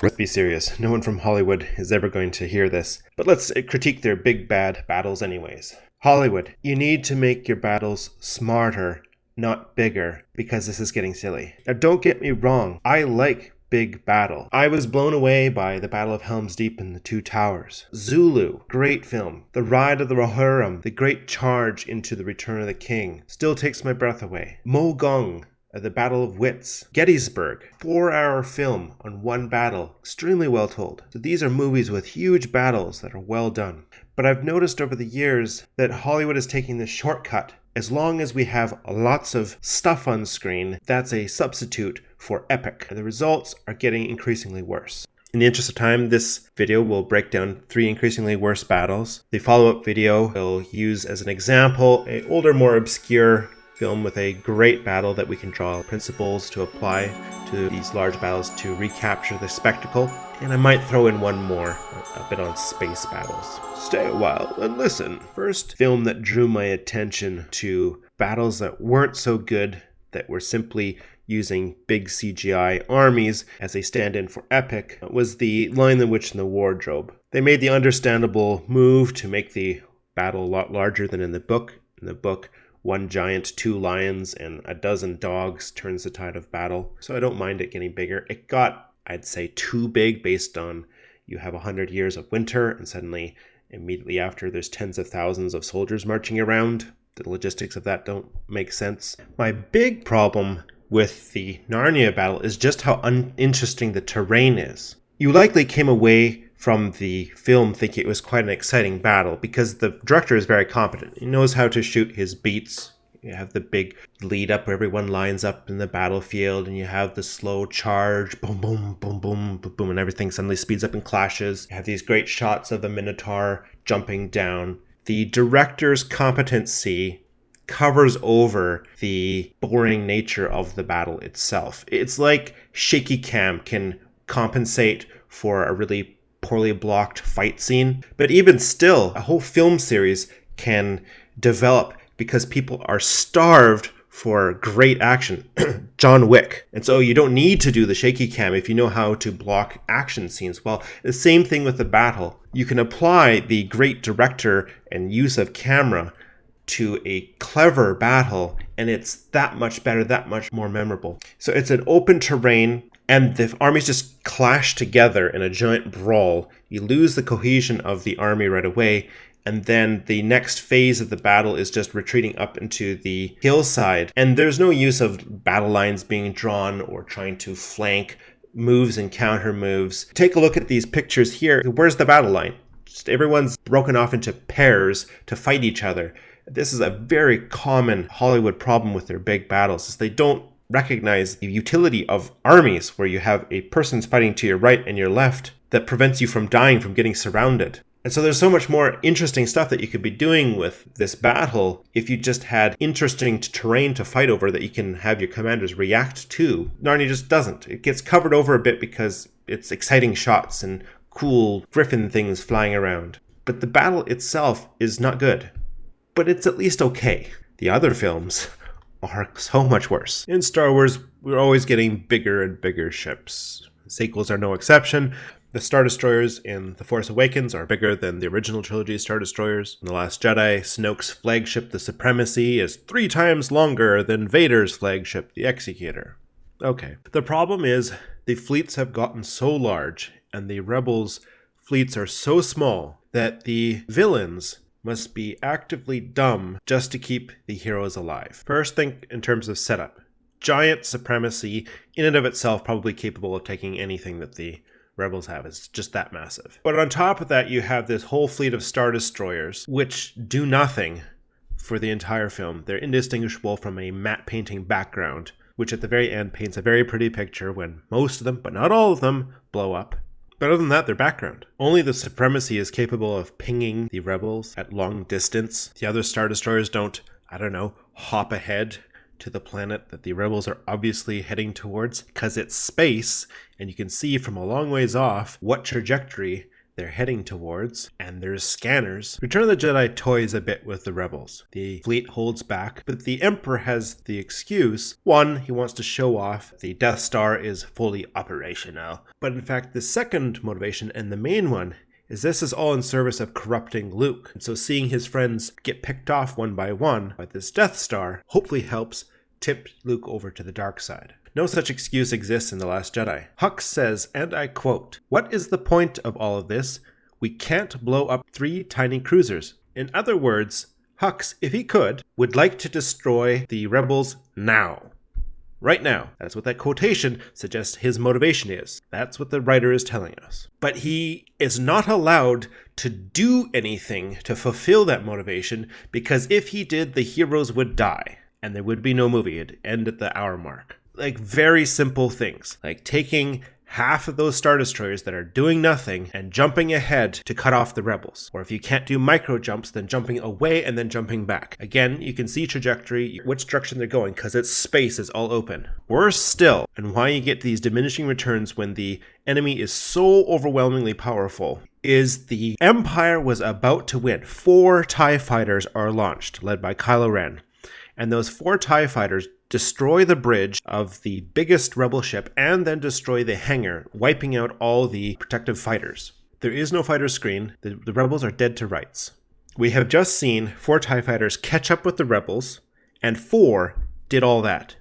Let's be serious, no one from Hollywood is ever going to hear this. But let's critique their big bad battles anyways. Hollywood, you need to make your battles smarter, not bigger, because this is getting silly. Now don't get me wrong, I like big battle. I was blown away by the Battle of Helm's Deep and the Two Towers. Zulu, great film. The Ride of the Rohirrim, the great charge into the Return of the King, still takes my breath away. Gong, the Battle of Wits. Gettysburg, 4-hour film on one battle, extremely well told. So these are movies with huge battles that are well done. But I've noticed over the years that Hollywood is taking the shortcut. As long as we have lots of stuff on screen, that's a substitute for epic. And the results are getting increasingly worse. In the interest of time, this video will break down 3 increasingly worse battles. The follow-up video will use as an example an older, more obscure film with a great battle that we can draw principles to apply to these large battles to recapture the spectacle. And I might throw in one more, a bit on space battles. Stay a while and listen. First film that drew my attention to battles that weren't so good, that were simply using big CGI armies as a stand-in for epic, was the Lion, the Witch, and the Wardrobe. They made the understandable move to make the battle a lot larger than in the book. In the book, 1 giant, 2 lions, and a dozen dogs turns the tide of battle. So I don't mind it getting bigger. It got, I'd say, too big based on you have 100 years of winter and suddenly immediately after there's tens of thousands of soldiers marching around. The logistics of that don't make sense. My big problem with the Narnia battle is just how uninteresting the terrain is. You likely came away from the film thinking it was quite an exciting battle because the director is very competent. He knows how to shoot his beats. You have the big lead up where everyone lines up in the battlefield and you have the slow charge, boom, boom, boom, boom, boom, boom, and everything suddenly speeds up and clashes. You have these great shots of the Minotaur jumping down. The director's competency covers over the boring nature of the battle itself. It's like shaky cam can compensate for a really poorly blocked fight scene, but even still, a whole film series can develop because people are starved for great action. John Wick. And so you don't need to do the shaky cam if you know how to block action scenes. Well, the same thing with the battle. You can apply the great director and use of camera to a clever battle, and it's that much better, that much more memorable. So it's an open terrain, and the armies just clash together in a giant brawl. You lose the cohesion of the army right away, and then the next phase of the battle is just retreating up into the hillside. And there's no use of battle lines being drawn or trying to flank moves and counter moves. Take a look at these pictures here. Where's the battle line? Just everyone's broken off into pairs to fight each other. This is a very common Hollywood problem with their big battles, is they don't recognize the utility of armies where you have a person fighting to your right and your left that prevents you from dying, from getting surrounded. And so there's so much more interesting stuff that you could be doing with this battle if you just had interesting terrain to fight over that you can have your commanders react to. Narnia just doesn't. It gets covered over a bit because it's exciting shots and cool griffin things flying around. But the battle itself is not good. But it's at least okay. The other films are so much worse. In Star Wars, we're always getting bigger and bigger ships. The sequels are no exception. The Star Destroyers in The Force Awakens are bigger than the original trilogy Star Destroyers. In The Last Jedi, Snoke's flagship, the Supremacy, is 3 times longer than Vader's flagship, the Executor. Okay. The problem is the fleets have gotten so large and the rebels' fleets are so small that the villains must be actively dumb just to keep the heroes alive. First, think in terms of setup. Giant supremacy, in and of itself, probably capable of taking anything that the rebels have. It's just that massive. But on top of that, you have this whole fleet of Star Destroyers, which do nothing for the entire film. They're indistinguishable from a matte painting background, which at the very end paints a very pretty picture when most of them, but not all of them, blow up. But other than that, they're background. Only the Supremacy is capable of pinging the rebels at long distance. The other Star Destroyers don't, hop ahead to the planet that the rebels are obviously heading towards because it's space and you can see from a long ways off what trajectory they're heading towards, and there's scanners. Return of the Jedi toys a bit with the rebels. The fleet holds back, but the Emperor has the excuse. One, he wants to show off the Death Star is fully operational. But in fact, the second motivation, and the main one, is this is all in service of corrupting Luke. And so seeing his friends get picked off one by this Death Star hopefully helps tip Luke over to the dark side. No such excuse exists in The Last Jedi. Hux says, and I quote, "What is the point of all of this? We can't blow up 3 tiny cruisers." In other words, Hux, if he could, would like to destroy the rebels now. Right now. That's what that quotation suggests his motivation is. That's what the writer is telling us. But he is not allowed to do anything to fulfill that motivation, because if he did, the heroes would die. And there would be no movie. It'd end at the hour mark. Like very simple things, like taking half of those Star Destroyers that are doing nothing and jumping ahead to cut off the rebels. Or if you can't do micro jumps, then jumping away and then jumping back. Again, you can see trajectory, which direction they're going, because its space is all open. Worse still, and why you get these diminishing returns when the enemy is so overwhelmingly powerful, is the Empire was about to win. 4 TIE fighters are launched, led by Kylo Ren. And those 4 TIE fighters destroy the bridge of the biggest rebel ship and then destroy the hangar, wiping out all the protective fighters. There is no fighter screen. The rebels are dead to rights. We have just seen 4 TIE fighters catch up with the rebels, and 4 did all that.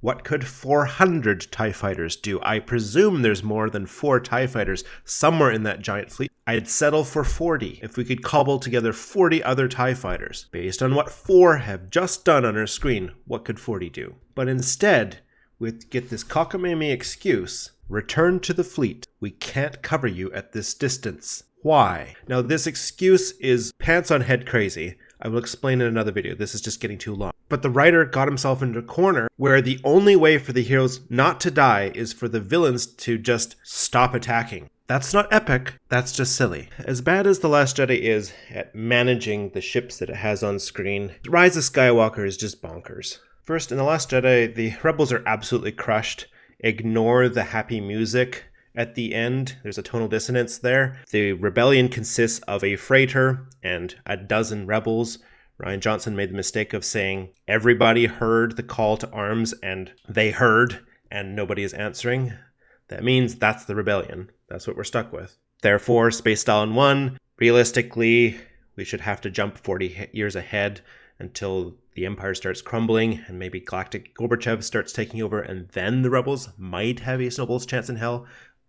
What could 400 TIE fighters do? I presume there's more than 4 TIE fighters somewhere in that giant fleet. I'd settle for 40 if we could cobble together 40 other TIE fighters. Based on what 4 have just done on our screen, what could 40 do? But instead, we get this cockamamie excuse, return to the fleet. We can't cover you at this distance. Why? Now this excuse is pants on head crazy. I will explain in another video. This is just getting too long. But the writer got himself into a corner where the only way for the heroes not to die is for the villains to just stop attacking. That's not epic, that's just silly. As bad as The Last Jedi is at managing the ships that it has on screen, Rise of Skywalker is just bonkers. First, in The Last Jedi, the rebels are absolutely crushed. Ignore the happy music. At the end, there's a tonal dissonance there. The rebellion consists of a freighter and a dozen rebels. Rian Johnson made the mistake of saying everybody heard the call to arms and they heard and nobody is answering. That means that's the rebellion. That's what we're stuck with. Therefore, Space Stalin 1, realistically, we should have to jump 40 years ahead until the Empire starts crumbling and maybe Galactic Gorbachev starts taking over, and then the rebels might have a snowball's chance in hell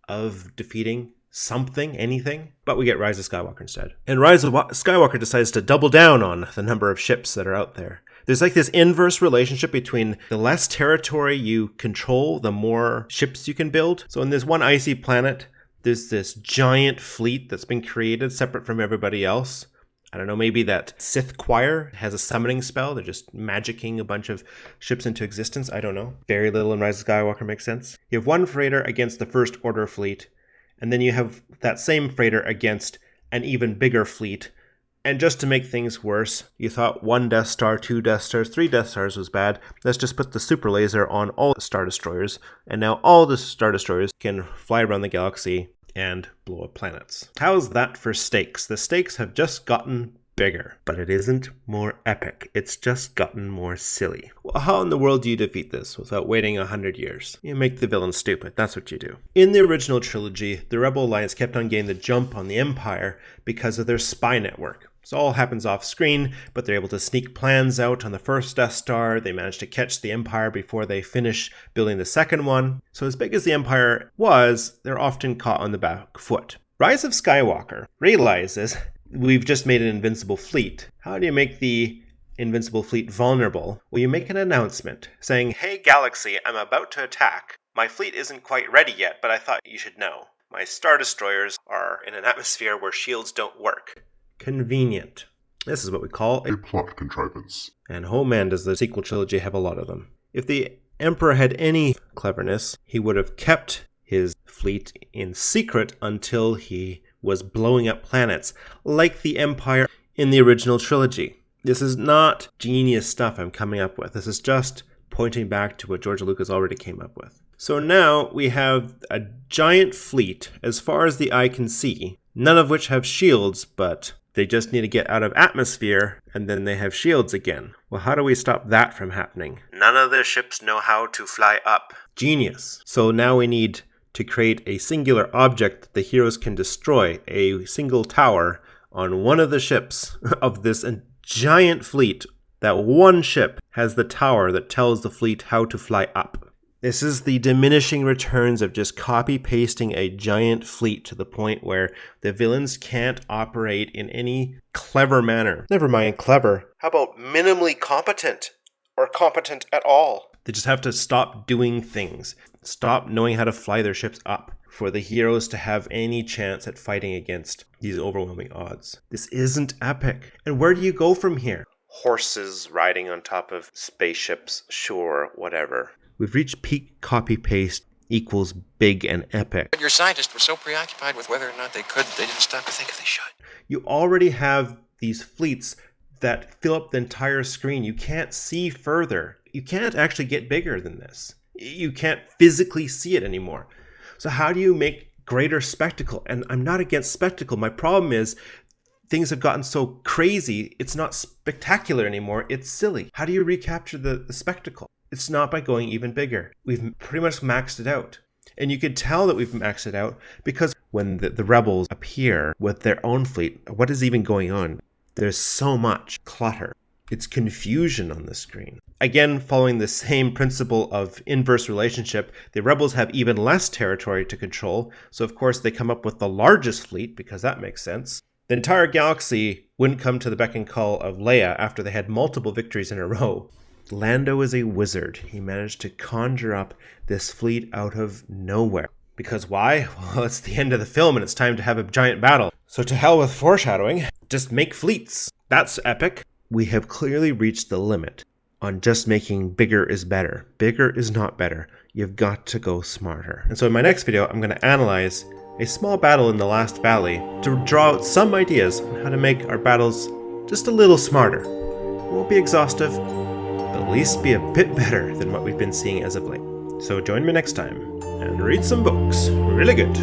of defeating something, anything, but we get Rise of Skywalker instead. And Rise of Skywalker decides to double down on the number of ships that are out there. There's like this inverse relationship between the less territory you control, the more ships you can build. So in this one icy planet, there's this giant fleet that's been created separate from everybody else. I don't know, maybe that Sith choir has a summoning spell. They're just magicking a bunch of ships into existence. I don't know. Very little in Rise of Skywalker makes sense. You have one freighter against the First Order fleet, and then you have that same freighter against an even bigger fleet. And just to make things worse, you thought 1 Death Star, 2 Death Stars, 3 Death Stars was bad. Let's just put the super laser on all the Star Destroyers, and now all the Star Destroyers can fly around the galaxy and blow up planets. How's that for stakes? The stakes have just gotten bigger, but it isn't more epic. It's just gotten more silly. Well, how in the world do you defeat this without waiting 100 years? You make the villain stupid. That's what you do. In the original trilogy, the Rebel Alliance kept on getting the jump on the Empire because of their spy network. So all happens off screen, but they're able to sneak plans out on the first Death Star. They manage to catch the Empire before they finish building the second one. So as big as the Empire was, they're often caught on the back foot. Rise of Skywalker realizes we've just made an invincible fleet. How do you make the invincible fleet vulnerable? Well, you make an announcement saying, "Hey Galaxy, I'm about to attack. My fleet isn't quite ready yet, but I thought you should know. My Star Destroyers are in an atmosphere where shields don't work." Convenient. This is what we call a plot contrivance. And oh man, does the sequel trilogy have a lot of them. If the Emperor had any cleverness, he would have kept his fleet in secret until he was blowing up planets, like the Empire in the original trilogy. This is not genius stuff I'm coming up with. This is just pointing back to what George Lucas already came up with. So now we have a giant fleet, as far as the eye can see, none of which have shields, but they just need to get out of atmosphere, and then they have shields again. Well, how do we stop that from happening? None of their ships know how to fly up. Genius. So now we need to create a singular object that the heroes can destroy, a single tower on one of the ships of this giant fleet. That one ship has the tower that tells the fleet how to fly up. This is the diminishing returns of just copy-pasting a giant fleet to the point where the villains can't operate in any clever manner. Never mind clever. How about minimally competent? Or competent at all? They just have to stop doing things. Stop knowing how to fly their ships up for the heroes to have any chance at fighting against these overwhelming odds. This isn't epic. And where do you go from here? Horses riding on top of spaceships, sure, whatever. We've reached peak copy-paste equals big and epic. But your scientists were so preoccupied with whether or not they could, they didn't stop to think if they should. You already have these fleets that fill up the entire screen. You can't see further. You can't actually get bigger than this. You can't physically see it anymore. So how do you make greater spectacle? And I'm not against spectacle. My problem is things have gotten so crazy, it's not spectacular anymore. It's silly. How do you recapture the spectacle? It's not by going even bigger. We've pretty much maxed it out. And you could tell that we've maxed it out because when the rebels appear with their own fleet, what is even going on? There's so much clutter. It's confusion on the screen. Again, following the same principle of inverse relationship, the rebels have even less territory to control. So of course they come up with the largest fleet because that makes sense. The entire galaxy wouldn't come to the beck and call of Leia after they had multiple victories in a row. Lando is a wizard. He managed to conjure up this fleet out of nowhere. Because why? Well, it's the end of the film and it's time to have a giant battle. So to hell with foreshadowing, just make fleets. That's epic. We have clearly reached the limit on just making bigger is better. Bigger is not better. You've got to go smarter. And so in my next video, I'm going to analyze a small battle in the Last Valley to draw out some ideas on how to make our battles just a little smarter. It won't be exhaustive, but at least be a bit better than what we've been seeing as of late. So join me next time and read some books. Really good.